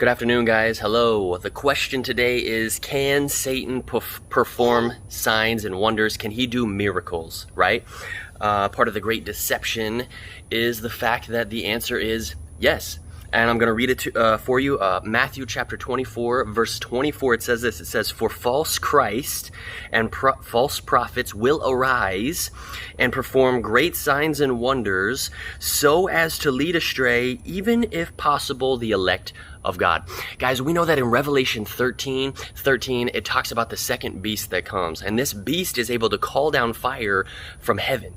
Good afternoon, guys. Hello. The question today is, can Satan perform signs and wonders? Can he do miracles, right? Part of the great deception is the fact that the answer is yes. And I'm going to read it for you. Matthew chapter 24, verse 24, it says this. It says, "For false Christ and false prophets will arise and perform great signs and wonders, so as to lead astray, even if possible, the elect of God." Guys, we know that in Revelation 13, it talks about the second beast that comes. And this beast is able to call down fire from heaven.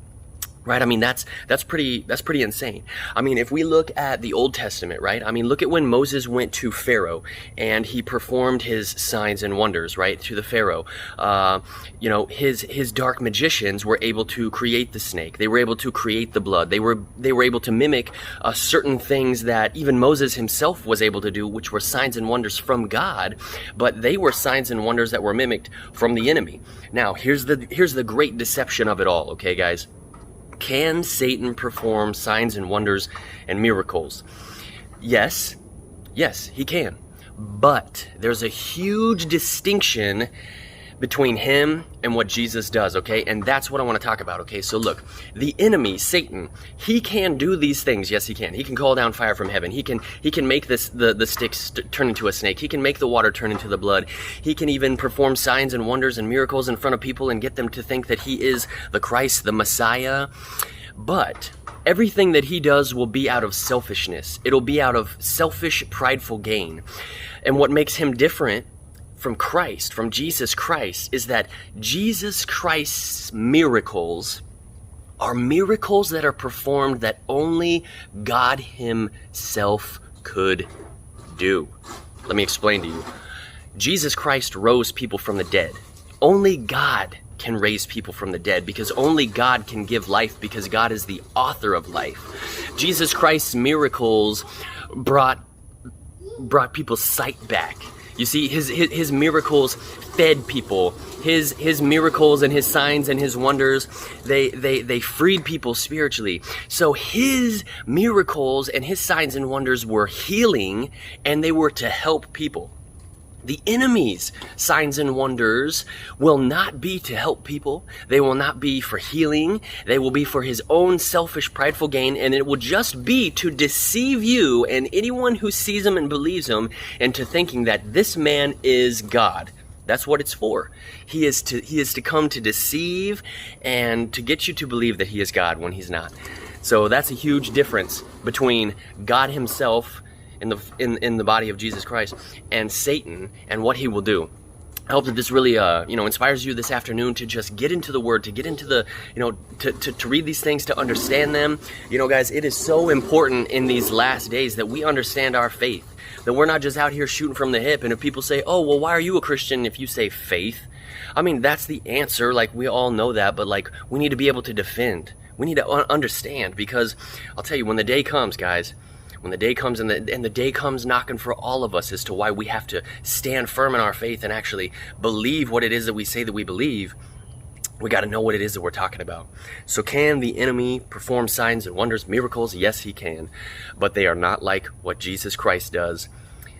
Right? I mean, that's pretty insane. I mean, if we look at the Old Testament, right? I mean, look at when Moses went to Pharaoh and he performed his signs and wonders, right? To the Pharaoh. His dark magicians were able to create the snake. They were able to create the blood. They were able to mimic certain things that even Moses himself was able to do, which were signs and wonders from God, but they were signs and wonders that were mimicked from the enemy. Now, here's the great deception of it all, okay, guys? Can Satan perform signs and wonders and miracles? Yes, he can. But there's a huge distinction between him and what Jesus does, okay? And that's what I want to talk about, okay? So look, the enemy, Satan, he can do these things. Yes, he can. He can call down fire from heaven. He can make the sticks turn into a snake. He can make the water turn into the blood. He can even perform signs and wonders and miracles in front of people and get them to think that he is the Christ, the Messiah. But everything that he does will be out of selfishness. It'll be out of selfish, prideful gain. And what makes him different from Christ, from Jesus Christ, is that Jesus Christ's miracles are miracles that are performed that only God himself could do. Let me explain to you. Jesus Christ rose people from the dead. Only God can raise people from the dead, because only God can give life, because God is the author of life. Jesus Christ's miracles brought people's sight back. You see, his miracles fed people. His miracles and his signs and his wonders, they freed people spiritually. So his miracles and his signs and wonders were healing, and they were to help people. The enemy's signs and wonders will not be to help people. They will not be for healing. They will be for his own selfish, prideful gain, and it will just be to deceive you and anyone who sees him and believes him into thinking that this man is God. That's what it's for. He is to come to deceive and to get you to believe that he is God when he's not. So that's a huge difference between God himself in the body of Jesus Christ and Satan and what he will do. I hope that this really inspires you this afternoon to just get into the Word, to get into the, to read these things, to understand them. Guys, it is so important in these last days that we understand our faith, that we're not just out here shooting from the hip. And if people say, "Oh, well, why are you a Christian?" if you say faith, I mean, that's the answer. Like, we all know that, but like, we need to be able to defend. We need to understand, because I'll tell you, when the day comes, guys, when the day comes and the day comes knocking for all of us as to why we have to stand firm in our faith and actually believe what it is that we say that we believe, we got to know what it is that we're talking about. So can the enemy perform signs and wonders, miracles? Yes, he can. But they are not like what Jesus Christ does.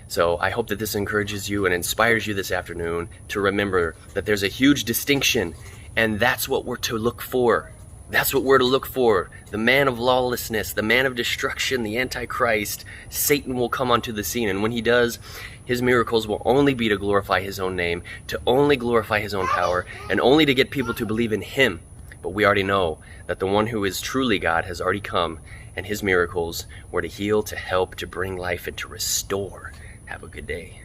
So I hope that this encourages you and inspires you this afternoon to remember that there's a huge distinction, and that's what we're to look for. That's what we're to look for. The man of lawlessness, the man of destruction, the Antichrist, Satan will come onto the scene. And when he does, his miracles will only be to glorify his own name, to only glorify his own power, and only to get people to believe in him. But we already know that the one who is truly God has already come, and his miracles were to heal, to help, to bring life, and to restore. Have a good day.